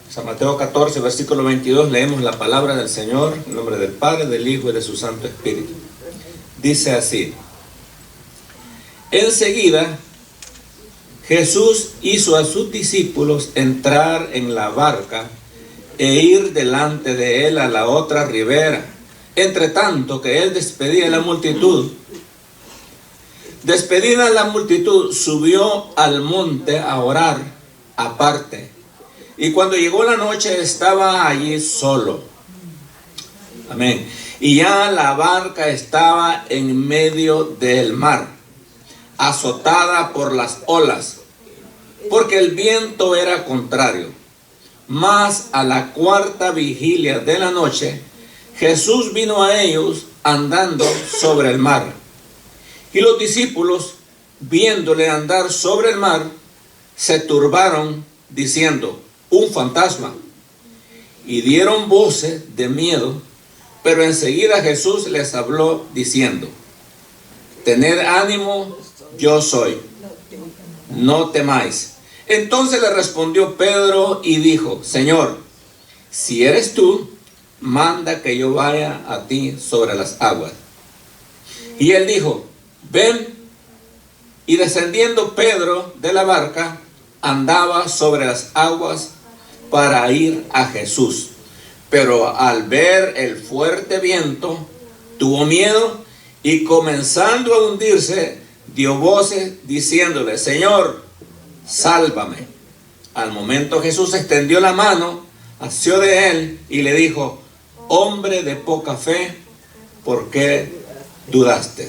San Mateo 14, versículo 22, leemos la palabra del Señor, en nombre del Padre, del Hijo y de su Santo Espíritu. Dice así: enseguida Jesús hizo a sus discípulos entrar en la barca e ir delante de él a la otra ribera, entre tanto que él despedía a la multitud. Despedida la multitud, subió al monte a orar aparte. Y cuando llegó la noche, estaba allí solo. Amén. Y ya la barca estaba en medio del mar, azotada por las olas, porque el viento era contrario. Mas a la cuarta vigilia de la noche, Jesús vino a ellos andando sobre el mar. Y los discípulos, viéndole andar sobre el mar, se turbaron, diciendo: un fantasma. Y dieron voces de miedo, pero enseguida Jesús les habló diciendo: tened ánimo, yo soy, no temáis. Entonces le respondió Pedro y dijo: Señor, si eres tú, manda que yo vaya a ti sobre las aguas. Y él dijo: ven. Y descendiendo Pedro de la barca, andaba sobre las aguas para ir a Jesús. Pero al ver el fuerte viento, tuvo miedo y comenzando a hundirse, dio voces diciéndole: Señor, sálvame. Al momento Jesús extendió la mano, asió de él y le dijo: hombre de poca fe, ¿por qué dudaste?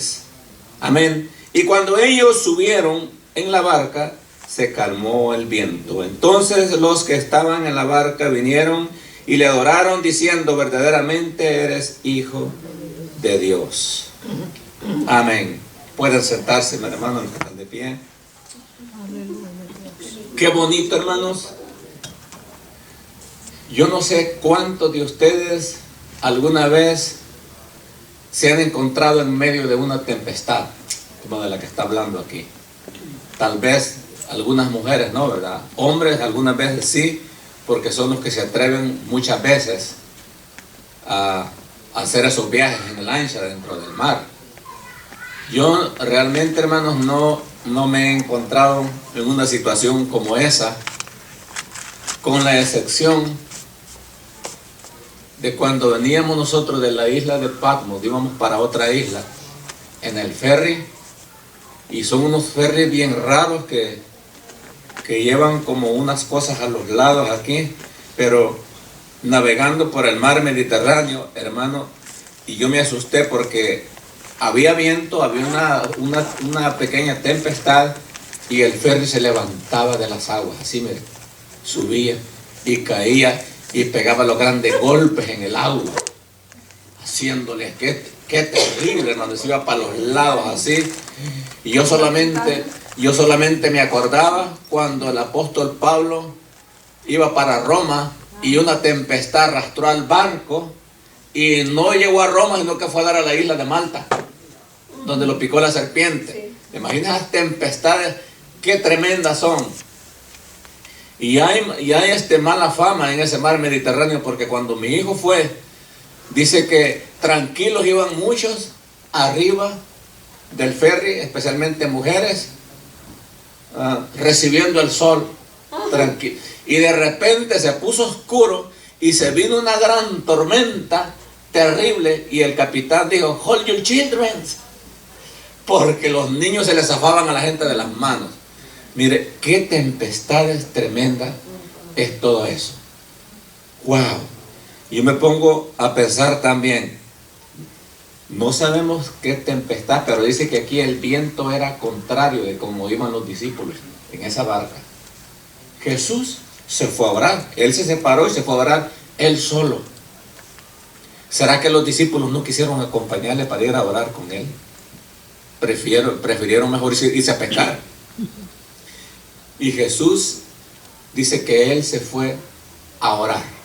Amén. Y cuando ellos subieron en la barca, se calmó el viento. Entonces los que estaban en la barca vinieron y le adoraron diciendo: verdaderamente eres Hijo de Dios. Amén. Pueden sentarse, mi hermano, los que están de pie. Qué bonito, hermanos. Yo no sé cuántos de ustedes alguna vez se han encontrado en medio de una tempestad, como de la que está hablando aquí. Tal vez algunas mujeres no, ¿verdad? Hombres algunas veces sí, porque son los que se atreven muchas veces a hacer esos viajes en lancha dentro del mar. Yo realmente, hermanos, no me he encontrado en una situación como esa, con la excepción de cuando veníamos nosotros de la isla de Patmos, íbamos para otra isla en el ferry, y son unos ferries bien raros que llevan como unas cosas a los lados aquí, pero navegando por el mar Mediterráneo, hermano, y yo me asusté porque había viento, había una pequeña tempestad y el ferry se levantaba de las aguas, así mire, subía y caía y pegaba los grandes golpes en el agua, haciéndole, qué terrible, hermano, se iba para los lados así. Y yo solamente me acordaba cuando el apóstol Pablo iba para Roma y una tempestad arrastró al barco y no llegó a Roma, sino que fue a dar a la isla de Malta, donde lo picó la serpiente. ¿Te imaginas las tempestades? Qué tremendas son. Y hay mala fama en ese mar Mediterráneo, porque cuando mi hijo fue, dice que tranquilos iban muchos arriba del ferry, especialmente mujeres, recibiendo el sol, tranquilo. Y de repente se puso oscuro y se vino una gran tormenta terrible y el capitán dijo: hold your children, porque los niños se les zafaban a la gente de las manos. Mire, qué tempestades tremendas es todo eso. Wow. Yo me pongo a pensar también, no sabemos qué tempestad, pero dice que aquí el viento era contrario de como iban los discípulos en esa barca. Jesús se fue a orar, él se separó y se fue a orar él solo. ¿Será que los discípulos no quisieron acompañarle para ir a orar con él? Prefirieron mejor irse a pescar. Y Jesús dice que él se fue a orar.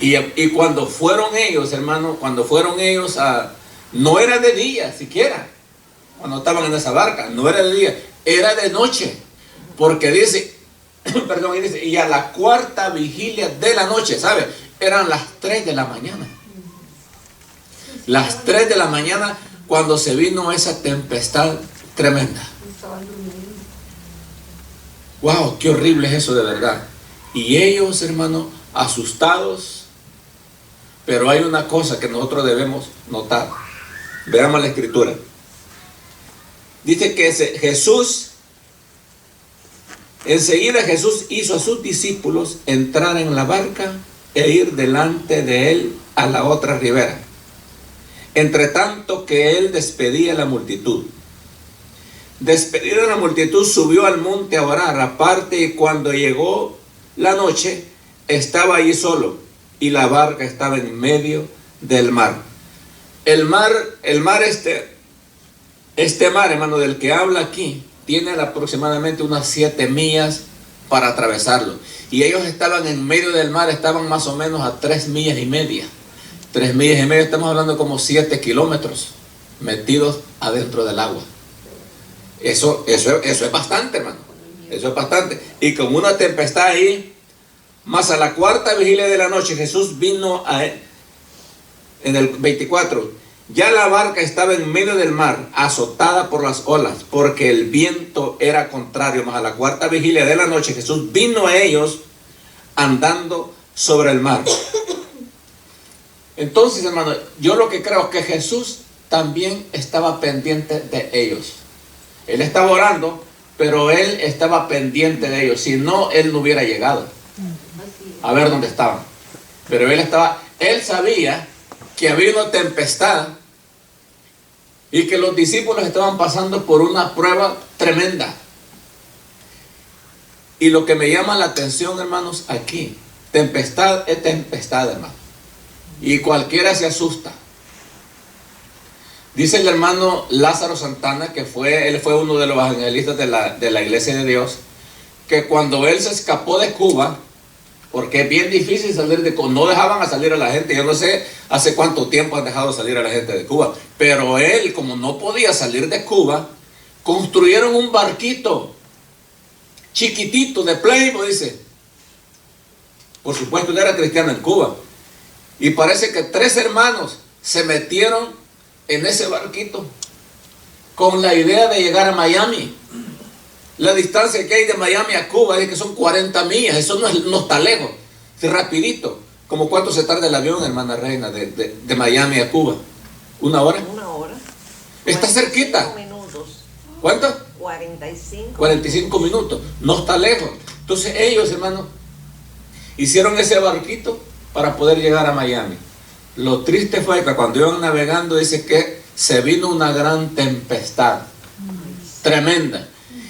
Y cuando fueron ellos, hermano, no era de día siquiera, cuando estaban en esa barca, no era de día, era de noche, porque dice perdón, y dice, y a la cuarta vigilia de la noche, ¿sabe? Eran las 3 de la mañana. Las 3 de la mañana cuando se vino esa tempestad tremenda. Wow, qué horrible es eso de verdad. Y ellos, hermanos, asustados. Pero hay una cosa que nosotros debemos notar. Veamos la escritura. Dice que enseguida Jesús hizo a sus discípulos entrar en la barca e ir delante de él a la otra ribera, entre tanto que él despedía a la multitud. Despedida de la multitud, subió al monte a orar aparte, y cuando llegó la noche, estaba allí solo, y la barca estaba en medio del mar. El mar, este mar, hermano, del que habla aquí, tiene aproximadamente unas 7 millas para atravesarlo. Y ellos estaban en medio del mar, estaban más o menos a 3 millas y media. 3 millas y media, estamos hablando como 7 kilómetros metidos adentro del agua. Eso es bastante, hermano. Eso es bastante. Y con una tempestad ahí, más a la cuarta vigilia de la noche, Jesús vino en el 24. Ya la barca estaba en medio del mar, azotada por las olas, porque el viento era contrario. Más a la cuarta vigilia de la noche, Jesús vino a ellos andando sobre el mar. Entonces, hermano, yo lo que creo es que Jesús también estaba pendiente de ellos. Él estaba orando, pero él estaba pendiente de ellos. Si no, él no hubiera llegado a ver dónde estaban. Pero él sabía que había una tempestad y que los discípulos estaban pasando por una prueba tremenda. Y lo que me llama la atención, hermanos, aquí, tempestad es tempestad, hermano. Y cualquiera se asusta. Dice el hermano Lázaro Santana, él fue uno de los evangelistas de la Iglesia de Dios, que cuando él se escapó de Cuba, porque es bien difícil salir de Cuba, no dejaban a salir a la gente. Yo no sé hace cuánto tiempo han dejado salir a la gente de Cuba, pero él, como no podía salir de Cuba, construyeron un barquito chiquitito de Playboy, dice. Por supuesto, él era cristiano en Cuba. Y parece que 3 hermanos se metieron en ese barquito con la idea de llegar a Miami. La distancia que hay de Miami a Cuba es que son 40 millas. Eso no está lejos, es rapidito. ¿Como cuánto se tarda el avión, hermana Reina, de Miami a Cuba? ¿1 hora? 1 hora. Está cerquita. 45 minutos. ¿Cuánto? 45 minutos. No está lejos. Entonces ellos, hermano, hicieron ese barquito para poder llegar a Miami. Lo triste fue que cuando iban navegando, dice que se vino una gran tempestad tremenda.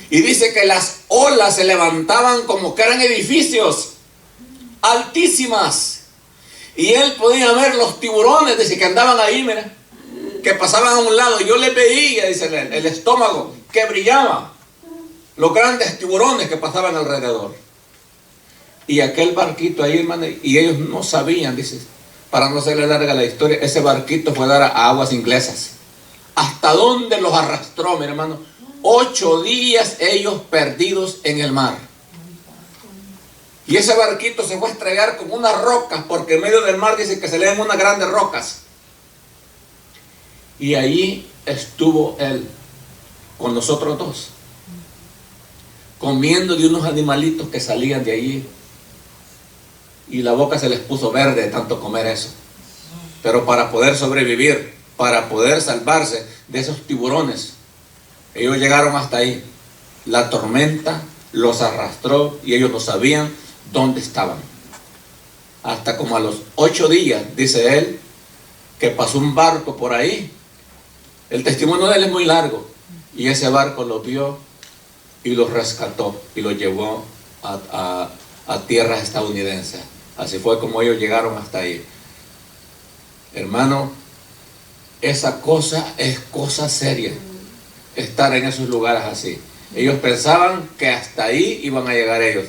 Y dice que las olas se levantaban como que eran edificios altísimas. Y él podía ver los tiburones, dice, que andaban ahí, mira, que pasaban a un lado. Yo les veía, dice, el estómago que brillaba. Los grandes tiburones que pasaban alrededor. Y aquel barquito ahí, hermano, y ellos no sabían, dice, para no hacerle larga la historia, ese barquito fue a dar a aguas inglesas. ¿Hasta dónde los arrastró, mi hermano? 8 días ellos perdidos en el mar. Y ese barquito se fue a estrellar con unas rocas, porque en medio del mar dice que se le ven unas grandes rocas. Y allí estuvo él con los otros 2, comiendo de unos animalitos que salían de allí. Y la boca se les puso verde de tanto comer eso. Pero para poder sobrevivir, para poder salvarse de esos tiburones, ellos llegaron hasta ahí. La tormenta los arrastró y ellos no sabían dónde estaban. Hasta como a los 8 días, dice él, que pasó un barco por ahí. El testimonio de él es muy largo. Y ese barco los vio y los rescató y los llevó a tierras estadounidenses. Así fue como ellos llegaron hasta ahí. Hermano, esa cosa es cosa seria, estar en esos lugares así. Ellos pensaban que hasta ahí iban a llegar ellos.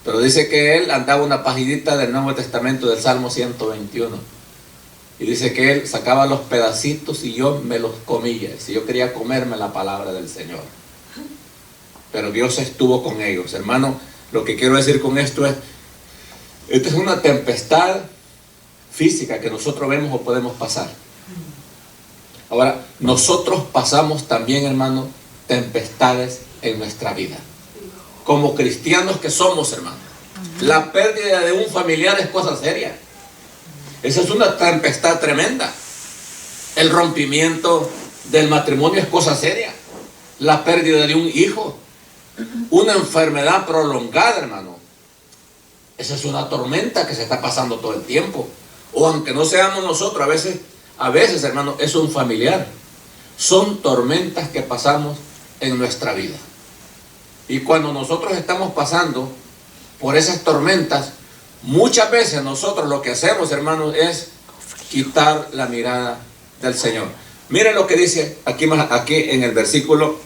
Pero dice que él andaba una paginita del Nuevo Testamento del Salmo 121. Y dice que él sacaba los pedacitos y yo me los comía. Si yo quería comerme la palabra del Señor. Pero Dios estuvo con ellos. Hermano, Lo que quiero decir con esto es, esta es una tempestad física que nosotros vemos o podemos pasar. Ahora, nosotros pasamos también, hermano, tempestades en nuestra vida. Como cristianos que somos, hermano. La pérdida de un familiar es cosa seria. Esa es una tempestad tremenda. El rompimiento del matrimonio es cosa seria. La pérdida de un hijo. Una enfermedad prolongada, hermano. Esa es una tormenta que se está pasando todo el tiempo. O aunque no seamos nosotros, a veces, hermano, es un familiar. Son tormentas que pasamos en nuestra vida. Y cuando nosotros estamos pasando por esas tormentas, muchas veces nosotros lo que hacemos, hermanos, es quitar la mirada del Señor. Miren lo que dice aquí en el versículo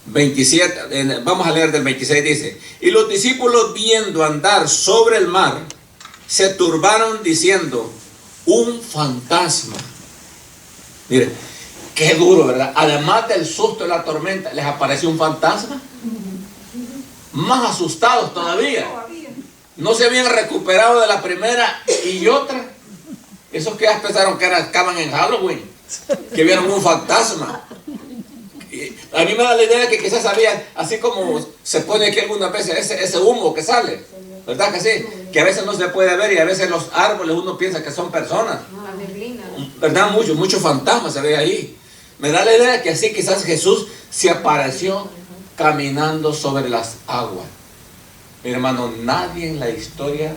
27, vamos a leer del 26, dice: y los discípulos, viendo andar sobre el mar, se turbaron diciendo: un fantasma. Miren, qué duro, ¿verdad? Además del susto de la tormenta, les apareció un fantasma. Más asustados todavía. No se habían recuperado de la primera y otra. Esos que ya pensaron que estaban en Halloween, que vieron un fantasma. A mí me da la idea que quizás sabían, así como se pone aquí algunas veces ese humo que sale, ¿verdad que sí? Que a veces no se puede ver y a veces los árboles uno piensa que son personas, ¿verdad? Muchos fantasmas se ve ahí. Me da la idea que así quizás Jesús se apareció caminando sobre las aguas. Mi hermano, nadie en la historia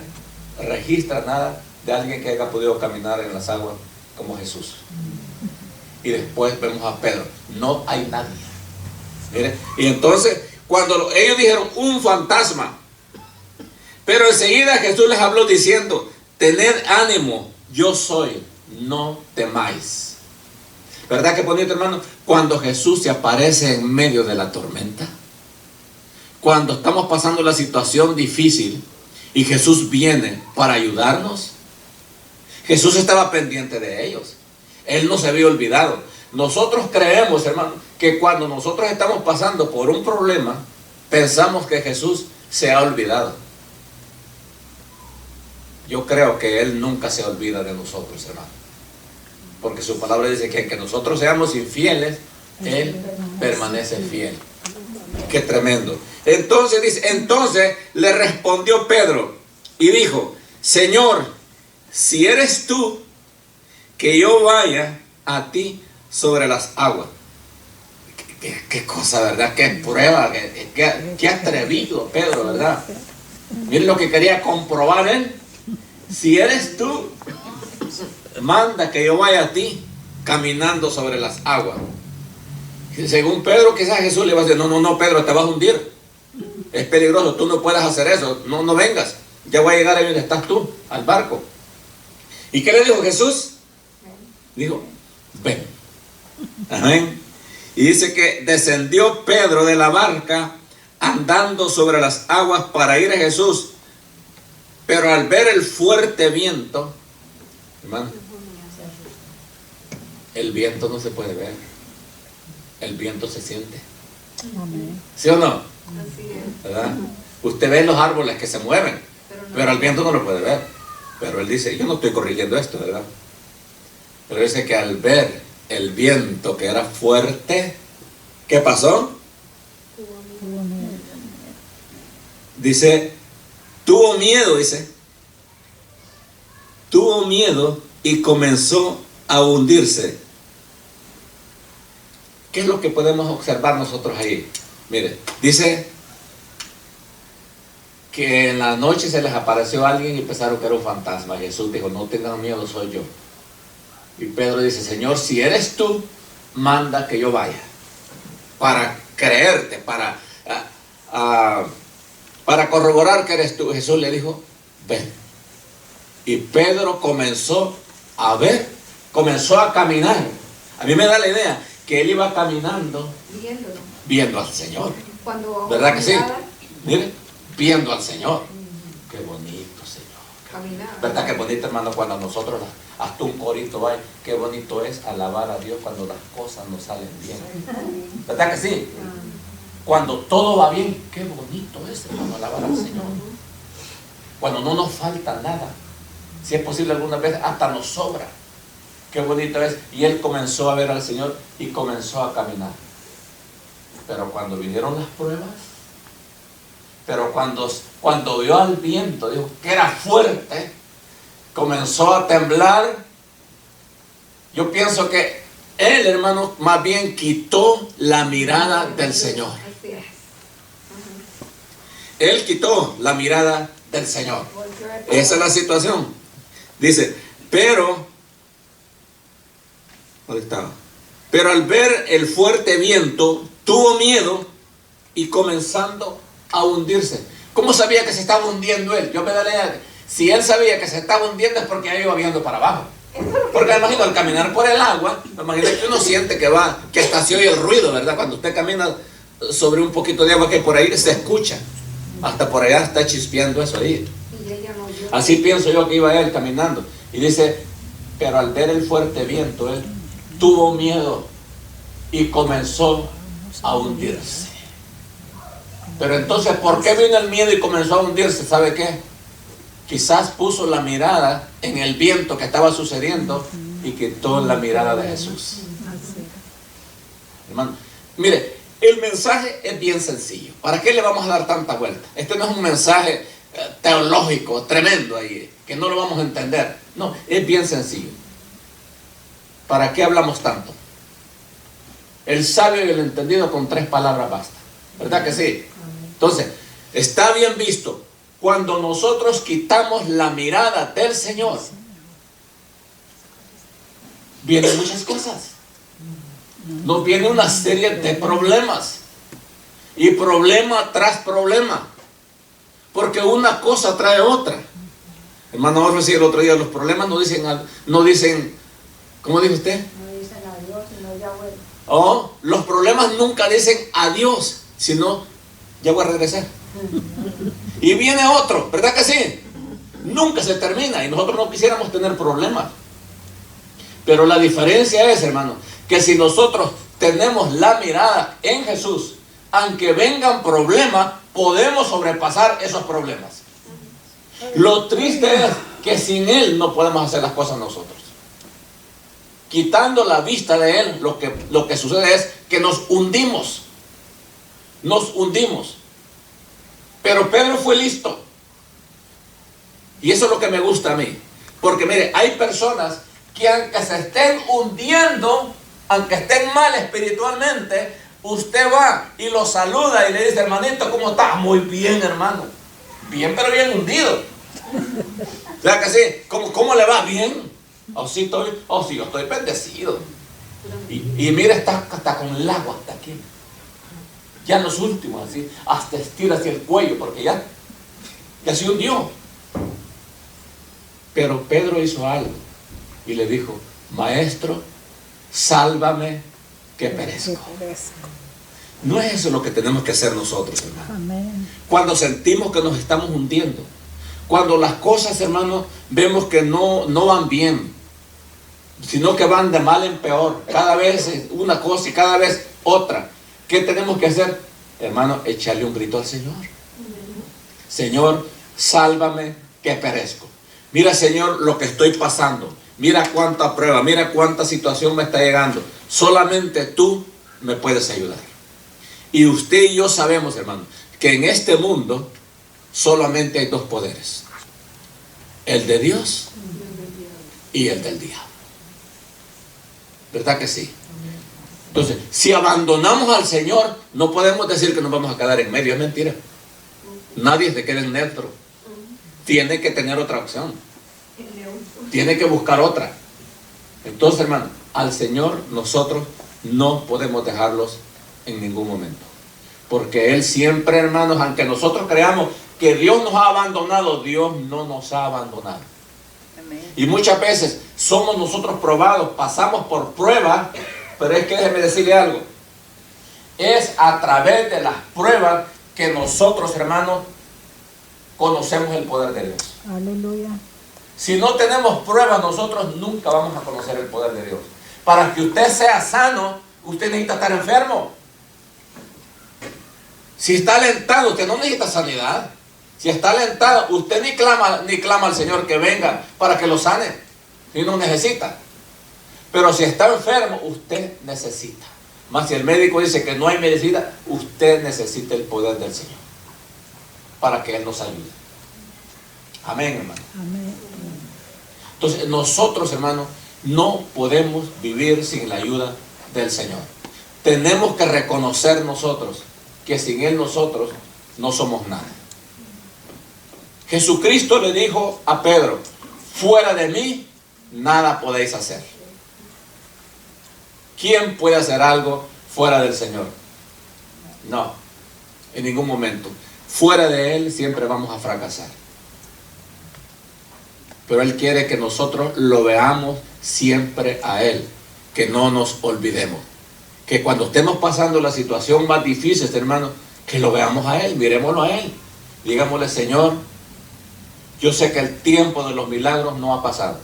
registra nada de alguien que haya podido caminar en las aguas como Jesús. Y después vemos a Pedro. No hay nadie. Mire, y entonces, cuando ellos dijeron un fantasma, pero enseguida Jesús les habló diciendo: tened ánimo, yo soy, no temáis. ¿Verdad que bonito, hermano? Cuando Jesús se aparece en medio de la tormenta, cuando estamos pasando la situación difícil y Jesús viene para ayudarnos, Jesús estaba pendiente de ellos. Él no se había olvidado. Nosotros creemos, hermano, que cuando nosotros estamos pasando por un problema, pensamos que Jesús se ha olvidado. Yo creo que Él nunca se olvida de nosotros, hermano. Porque su palabra dice que aunque nosotros seamos infieles, Él permanece fiel. Qué tremendo. Entonces dice, entonces le respondió Pedro y dijo: Señor, si eres tú, que yo vaya a ti sobre las aguas. Qué cosa, ¿verdad? Qué prueba, qué atrevido Pedro, ¿verdad? Miren lo que quería comprobar él. Si eres tú, manda que yo vaya a ti caminando sobre las aguas. Según Pedro, quizás Jesús le va a decir: no, Pedro, te vas a hundir. Es peligroso, tú no puedes hacer eso, no vengas. Ya voy a llegar ahí donde estás tú, al barco. ¿Y qué le dijo Jesús? Dijo: ven. Amén. Y dice que descendió Pedro de la barca andando sobre las aguas para ir a Jesús. Pero al ver el fuerte viento, hermano, el viento no se puede ver. El viento se siente. ¿Sí o no? ¿Verdad? Usted ve los árboles que se mueven, pero el viento no lo puede ver. Pero él dice: yo no estoy corrigiendo esto, ¿verdad? Pero dice que al ver el viento que era fuerte, ¿qué pasó? Dice, tuvo miedo y comenzó a hundirse. ¿Qué es lo que podemos observar nosotros ahí? Mire, dice que en la noche se les apareció alguien y pensaron que era un fantasma. Jesús dijo: no tengan miedo, soy yo. Y Pedro dice: Señor, si eres tú, manda que yo vaya para creerte, para corroborar que eres tú. Jesús le dijo: ven. Y Pedro comenzó a ver, comenzó a caminar. A mí me da la idea que él iba caminando viendo al Señor. ¿Verdad que sí? Mire, viendo al Señor. Qué bonito, Señor. ¿Verdad que bonito, hermano, cuando nosotros hasta un corito hay? Qué bonito es alabar a Dios cuando las cosas nos salen bien. ¿Verdad que sí? Cuando todo va bien, qué bonito es, hermano, alabar al Señor. Cuando no nos falta nada. Si es posible alguna vez hasta nos sobra. Qué bonito es. Y él comenzó a ver al Señor y comenzó a caminar. Pero cuando vinieron las pruebas, pero cuando vio al viento, dijo que era fuerte, comenzó a temblar. Yo pienso que él, hermano, más bien quitó la mirada del Señor. Él quitó la mirada del Señor. Esa es la situación. Dice, pero ¿dónde estaba? Pero al ver el fuerte viento, tuvo miedo y comenzando a hundirse. ¿Cómo sabía que se estaba hundiendo él? Yo me da la idea, si él sabía que se estaba hundiendo es porque ya iba viendo para abajo. Porque me imagino, al caminar por el agua, me imagino que uno siente que hasta se oye el ruido, ¿verdad? Cuando usted camina sobre un poquito de agua que por ahí se escucha. Hasta por allá está chispeando eso ahí. Así pienso yo que iba él caminando. Y dice, pero al ver el fuerte viento, él tuvo miedo y comenzó a hundirse. Pero entonces, ¿por qué vino el miedo y comenzó a hundirse? ¿Sabe qué? Quizás puso la mirada en el viento que estaba sucediendo y quitó la mirada de Jesús. Hermano, mire, el mensaje es bien sencillo. ¿Para qué le vamos a dar tanta vuelta? Este no es un mensaje teológico tremendo ahí, que no lo vamos a entender. No, es bien sencillo. ¿Para qué hablamos tanto? El sabio y el entendido con 3 palabras basta. ¿Verdad que sí? Entonces, está bien visto. Cuando nosotros quitamos la mirada del Señor, vienen muchas cosas. Nos viene una serie de problemas. Y problema tras problema. Porque una cosa trae otra. Hermano, vamos a decir el otro día, los problemas no dicen, ¿cómo dijo usted? No dicen adiós, sino ya vuelvo. Oh, los problemas nunca dicen adiós, sino ya voy a regresar. Y viene otro, ¿verdad que sí? Nunca se termina y nosotros no quisiéramos tener problemas. Pero la diferencia es, hermano, que si nosotros tenemos la mirada en Jesús, aunque vengan problemas, podemos sobrepasar esos problemas. Lo triste es que sin Él no podemos hacer las cosas nosotros. Quitando la vista de Él, lo que sucede es que nos hundimos. Nos hundimos. Pero Pedro fue listo. Y eso es lo que me gusta a mí. Porque mire, hay personas que aunque se estén hundiendo, aunque estén mal espiritualmente, usted va y lo saluda y le dice, hermanito, ¿cómo estás? Muy bien, hermano. Bien, pero bien hundido. ¿Verdad que sí? ¿Cómo le va? Bien. Sí, yo estoy bendecido. Y mira, está hasta con el agua hasta aquí. Ya en los últimos, así, hasta estira hacia el cuello, porque ya se hundió. Pero Pedro hizo algo y le dijo, maestro, sálvame que perezco. No es eso lo que tenemos que hacer nosotros, hermano. Amén. Cuando sentimos que nos estamos hundiendo, cuando las cosas, hermano, vemos que no van bien, sino que van de mal en peor, cada vez una cosa y cada vez otra. ¿Qué tenemos que hacer? Hermano, echarle un grito al Señor. Señor, sálvame que perezco. Mira, Señor, lo que estoy pasando. Mira cuánta prueba, mira cuánta situación me está llegando. Solamente tú me puedes ayudar. Y usted y yo sabemos, hermano, que en este mundo solamente hay 2 poderes. El de Dios y el del diablo. ¿Verdad que sí? Entonces, si abandonamos al Señor, no podemos decir que nos vamos a quedar en medio. Es mentira. Nadie se queda en neutro. Tiene que tener otra opción. Tiene que buscar otra. Entonces, hermano, al Señor nosotros no podemos dejarlos en ningún momento. Porque Él siempre, hermanos, aunque nosotros creamos que Dios nos ha abandonado, Dios no nos ha abandonado. Y muchas veces somos nosotros probados, pasamos por pruebas. Pero es que déjeme decirle algo. Es a través de las pruebas que nosotros, hermanos, conocemos el poder de Dios. Aleluya. Si no tenemos pruebas, nosotros nunca vamos a conocer el poder de Dios. Para que usted sea sano, usted necesita estar enfermo. Si está alentado, usted no necesita sanidad. Si está alentado, usted ni clama al Señor que venga para que lo sane. Si no necesita. Pero si está enfermo, usted necesita. Más si el médico dice que no hay medicina, usted necesita el poder del Señor para que Él nos ayude. Amén, hermano. Amén. Entonces nosotros, hermanos, no podemos vivir sin la ayuda del Señor. Tenemos que reconocer nosotros que sin Él nosotros no somos nada. Jesucristo le dijo a Pedro: fuera de mí nada podéis hacer. ¿Quién puede hacer algo fuera del Señor? No, en ningún momento. Fuera de Él siempre vamos a fracasar. Pero Él quiere que nosotros lo veamos siempre a Él, que no nos olvidemos. Que cuando estemos pasando la situación más difícil, hermano, que lo veamos a Él, miremoslo a Él. Digámosle: Señor, yo sé que el tiempo de los milagros no ha pasado.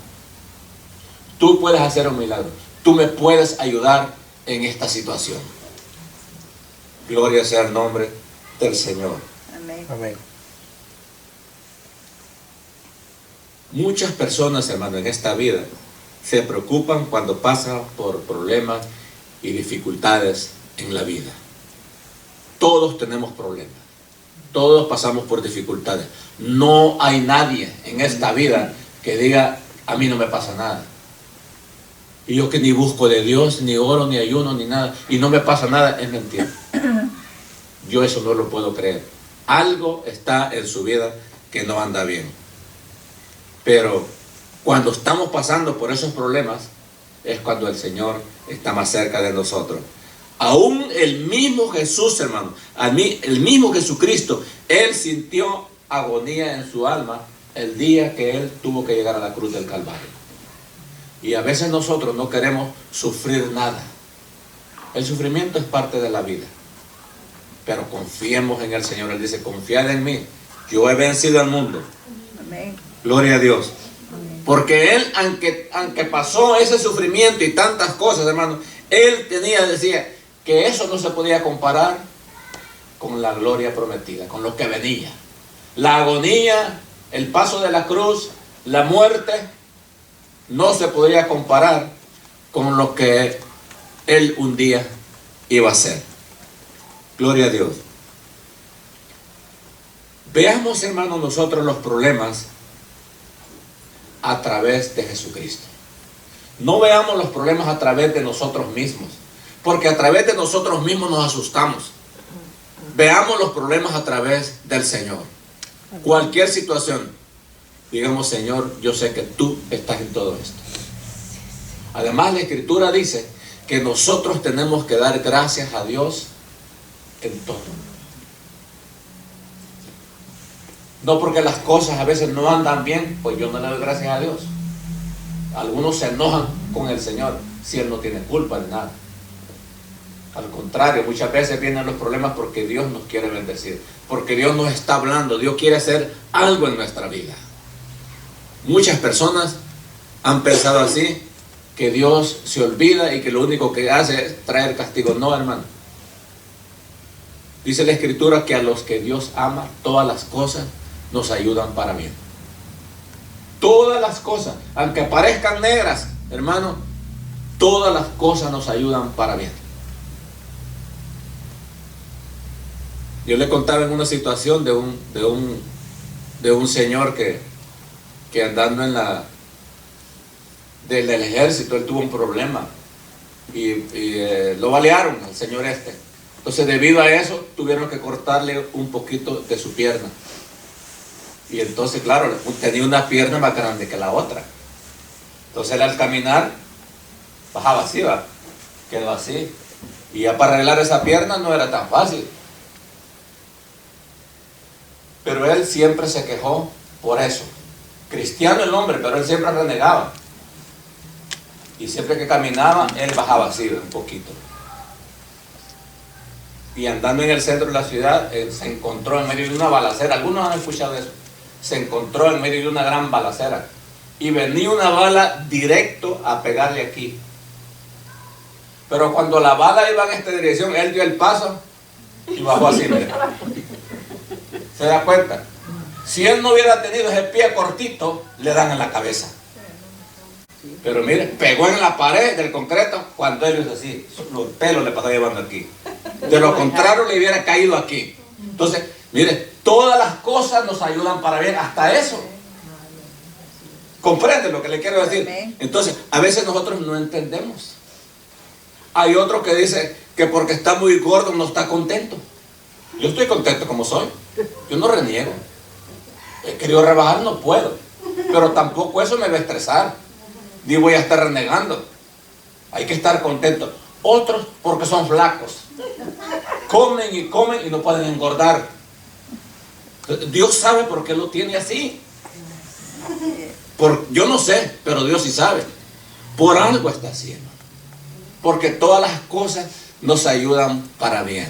Tú puedes hacer un milagro. Tú me puedes ayudar en esta situación. Gloria sea el nombre del Señor. Amén. Amén. Muchas personas, hermano, en esta vida se preocupan cuando pasan por problemas y dificultades en la vida. Todos tenemos problemas. Todos pasamos por dificultades. No hay nadie en esta vida que diga: a mí no me pasa nada. Y yo que ni busco de Dios, ni oro, ni ayuno, ni nada, y no me pasa nada, es mentira. Yo eso no lo puedo creer. Algo está en su vida que no anda bien. Pero cuando estamos pasando por esos problemas, es cuando el Señor está más cerca de nosotros. Aún el mismo Jesús, hermano, el mismo Jesucristo, Él sintió agonía en su alma el día que Él tuvo que llegar a la cruz del Calvario. Y a veces nosotros no queremos sufrir nada. El sufrimiento es parte de la vida. Pero confiemos en el Señor. Él dice: confiad en mí. Yo he vencido al mundo. Amén. Gloria a Dios. Porque Él, aunque pasó ese sufrimiento y tantas cosas, hermano, Él decía que eso no se podía comparar con la gloria prometida, con lo que venía. La agonía, el paso de la cruz, la muerte, no se podía comparar con lo que Él un día iba a hacer. Gloria a Dios. Veamos, hermanos, nosotros los problemas a través de Jesucristo. No veamos los problemas a través de nosotros mismos, porque a través de nosotros mismos nos asustamos. Veamos los problemas a través del Señor. Cualquier situación, digamos: Señor, yo sé que tú estás en todo esto. Además, la Escritura dice que nosotros tenemos que dar gracias a Dios en todo. No porque las cosas a veces no andan bien, pues yo no le doy gracias a Dios. Algunos se enojan con el Señor si Él no tiene culpa de nada. Al contrario, muchas veces vienen los problemas porque Dios nos quiere bendecir, porque Dios nos está hablando, Dios quiere hacer algo en nuestra vida. Muchas personas han pensado así, que Dios se olvida y que lo único que hace es traer castigo. No, hermano. Dice la Escritura que a los que Dios ama, todas las cosas nos ayudan para bien. Todas las cosas, aunque parezcan negras, hermano, todas las cosas nos ayudan para bien. Yo le contaba en una situación de un señor que andando del ejército, él tuvo un problema y lo balearon al señor este. Entonces, debido a eso, tuvieron que cortarle un poquito de su pierna. Y entonces, claro, tenía una pierna más grande que la otra. Entonces, él al caminar bajaba así, quedó así. Y ya para arreglar esa pierna no era tan fácil. Pero él siempre se quejó por eso. Cristiano el hombre, pero él siempre renegaba. Y siempre que caminaba, él bajaba así un poquito. Y andando en el centro de la ciudad, se encontró en medio de una balacera. Algunos han escuchado eso. Se encontró en medio de una gran balacera. Y venía una bala directo a pegarle aquí. Pero cuando la bala iba en esta dirección, él dio el paso Y bajó así, mire. ¿Se da cuenta? Si él no hubiera tenido ese pie cortito, le dan en la cabeza. Pero mire, pegó en la pared del concreto cuando él hizo así. Los pelos le pasó llevando aquí. De lo contrario, le hubiera caído aquí. Entonces, mire, todas las cosas nos ayudan para bien, hasta eso. ¿Comprende lo que le quiero decir? Entonces, a veces nosotros no entendemos. Hay otro que dice que porque está muy gordo no está contento. Yo estoy contento como soy. Yo no reniego. He querido rebajar, no puedo. Pero tampoco eso me va a estresar. Ni voy a estar renegando. Hay que estar contento. Otros porque son flacos. Comen y no pueden engordar. Dios sabe por qué lo tiene así. Yo no sé, pero Dios sí sabe. Por algo está haciendo. Porque todas las cosas nos ayudan para bien.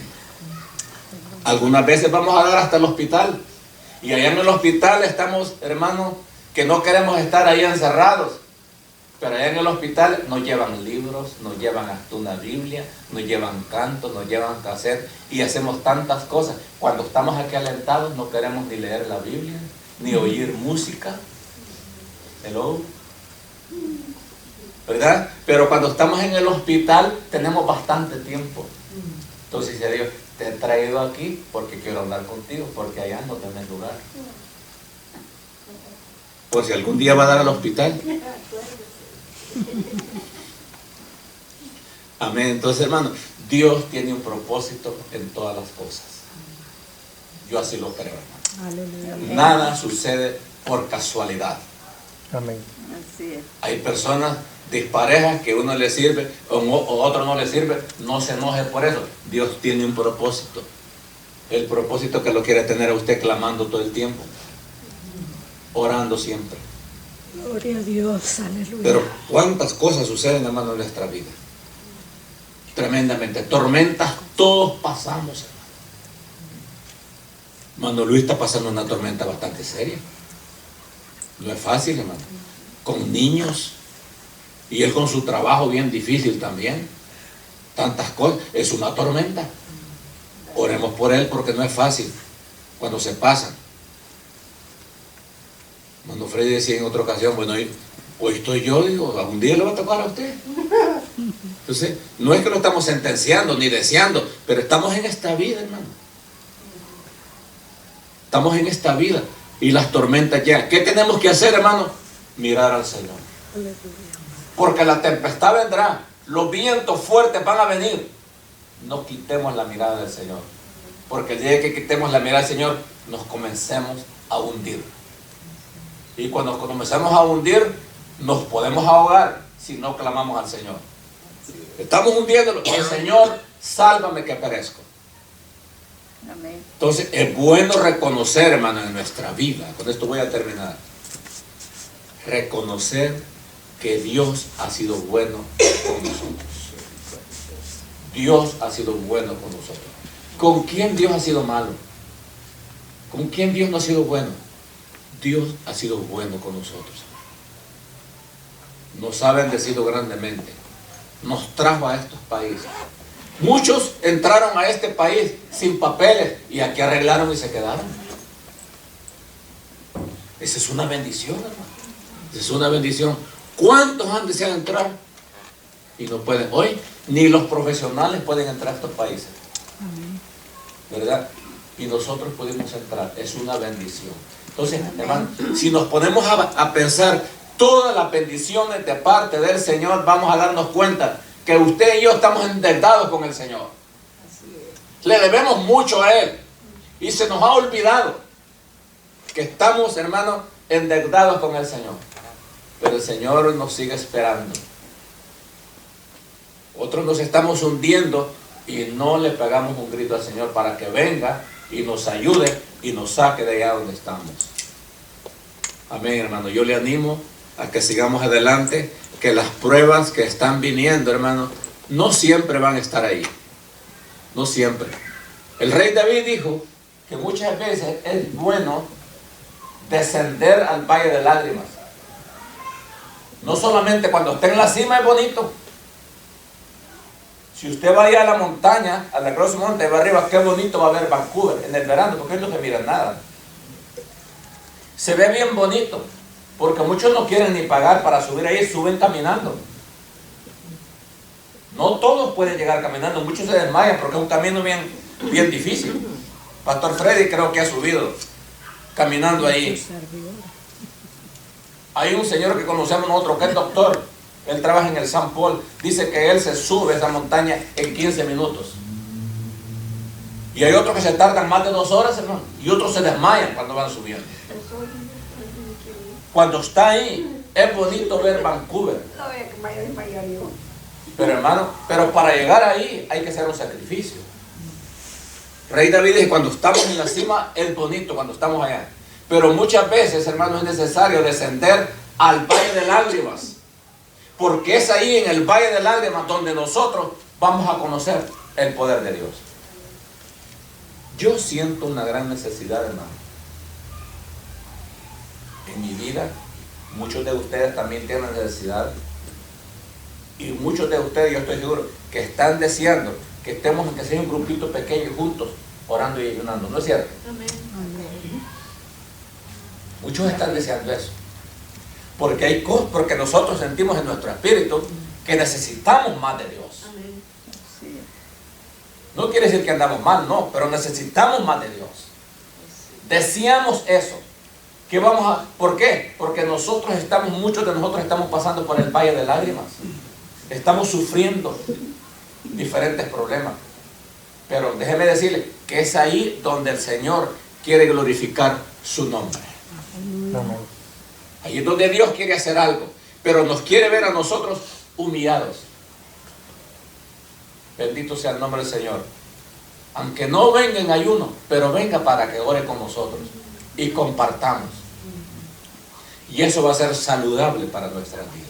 Algunas veces vamos a dar hasta el hospital. Y allá en el hospital estamos, hermanos, que no queremos estar ahí encerrados. Pero allá en el hospital nos llevan libros, nos llevan hasta una Biblia, nos llevan cantos, nos llevan cassette y hacemos tantas cosas. Cuando estamos aquí alentados no queremos ni leer la Biblia, ni oír música. Hello. ¿Verdad? Pero cuando estamos en el hospital tenemos bastante tiempo. Entonces dice Dios, te he traído aquí porque quiero hablar contigo, porque allá no tenés lugar. Por si algún día va a dar al hospital. Amén. Entonces, hermano, Dios tiene un propósito en todas las cosas. Yo así lo creo, hermano. Aleluya. Nada sucede por casualidad. Amén. Así es. Hay personas disparejas que uno le sirve o otro no le sirve. No se enoje por eso. Dios tiene un propósito. El propósito que lo quiere tener a usted clamando todo el tiempo, orando siempre. Gloria a Dios, aleluya. Pero cuántas cosas suceden, hermano, en nuestra vida. Tremendamente. Tormentas todos pasamos, hermano. Hermano Luis está pasando una tormenta bastante seria. No es fácil, hermano. Con niños. Y él con su trabajo bien difícil también. Tantas cosas. Es una tormenta. Oremos por él porque no es fácil cuando se pasan. Cuando Freddy decía en otra ocasión, bueno, hoy estoy yo, digo, algún día le va a tocar a usted. Entonces, no es que lo estamos sentenciando ni deseando, pero estamos en esta vida, hermano. Estamos en esta vida y las tormentas llegan. ¿Qué tenemos que hacer, hermano? Mirar al Señor. Porque la tempestad vendrá, los vientos fuertes van a venir. No quitemos la mirada del Señor. Porque el día que quitemos la mirada del Señor, nos comencemos a hundir. Y cuando nos comenzamos a hundir, nos podemos ahogar si no clamamos al Señor. Estamos hundiéndolo. El Señor, sálvame que perezco. Amén. Entonces, es bueno reconocer, hermano, en nuestra vida. Con esto voy a terminar. Reconocer que Dios ha sido bueno con nosotros. Dios ha sido bueno con nosotros. ¿Con quién Dios ha sido malo? ¿Con quién Dios no ha sido bueno? Dios ha sido bueno con nosotros. Nos ha bendecido grandemente. Nos trajo a estos países. Muchos entraron a este país sin papeles y aquí arreglaron y se quedaron. Esa es una bendición, hermano. Esa es una bendición. ¿Cuántos han deseado entrar y no pueden? Hoy ni los profesionales pueden entrar a estos países. ¿Verdad? Y nosotros pudimos entrar. Es una bendición. Entonces, hermano, si nos ponemos a pensar todas las bendiciones de parte del Señor, vamos a darnos cuenta que usted y yo estamos endeudados con el Señor. Le debemos mucho a Él. Y se nos ha olvidado que estamos, hermanos, endeudados con el Señor. Pero el Señor nos sigue esperando. Otros nos estamos hundiendo y no le pegamos un grito al Señor para que venga y nos ayude y nos saque de allá donde estamos. Amén, hermano. Yo le animo a que sigamos adelante, que las pruebas que están viniendo, hermano, no siempre van a estar ahí. No siempre. El rey David dijo que muchas veces es bueno descender al valle de lágrimas. No solamente cuando esté en la cima es bonito, Si usted va allá a la montaña, a la Cross Mountain, va arriba, qué bonito va a ver Vancouver en el verano, porque es lo que miran nada. Se ve bien bonito, porque muchos no quieren ni pagar para subir ahí, suben caminando. No todos pueden llegar caminando, muchos se desmayan porque es un camino bien difícil. Pastor Freddy creo que ha subido caminando ahí. Hay un señor que conocemos nosotros que es doctor, él trabaja en el San Paul, dice que él se sube esa montaña en 15 minutos. Y hay otros que se tardan más de 2 horas, hermano, y otros se desmayan cuando van subiendo. Cuando está ahí, es bonito ver Vancouver. Pero hermano, pero para llegar ahí hay que hacer un sacrificio. Rey David dice, cuando estamos en la cima es bonito cuando estamos allá. Pero muchas veces, hermano, es necesario descender al Valle de Lágrimas. Porque es ahí en el Valle de Lágrimas donde nosotros vamos a conocer el poder de Dios. Yo siento una gran necesidad, hermano. En mi vida, muchos de ustedes también tienen necesidad. Y muchos de ustedes, yo estoy seguro, que están deseando que estemos, que sea un grupito pequeño juntos, orando y ayunando. ¿No es cierto? Amén. Muchos están deseando eso. Porque hay cosas, porque nosotros sentimos en nuestro espíritu que necesitamos más de Dios. Amén. Sí. No quiere decir que andamos mal, no, pero necesitamos más de Dios. Deseamos eso. ¿Qué vamos a? ¿Por qué? Porque muchos de nosotros estamos pasando por el valle de lágrimas. Estamos sufriendo diferentes problemas. Pero déjeme decirle que es ahí donde el Señor quiere glorificar su nombre. Ahí es donde Dios quiere hacer algo, pero nos quiere ver a nosotros humillados. Bendito sea el nombre del Señor. Aunque no venga en ayuno, pero venga para que ore con nosotros y compartamos. Y eso va a ser saludable para nuestra vida.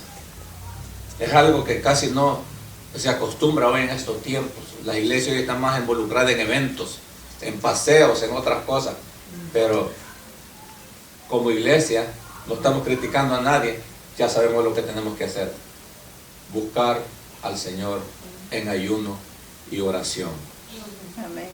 Es algo que casi no se acostumbra hoy en estos tiempos. La iglesia hoy está más involucrada en eventos, en paseos, en otras cosas. Pero como iglesia, no estamos criticando a nadie, ya sabemos lo que tenemos que hacer. Buscar al Señor en ayuno y oración. Amén.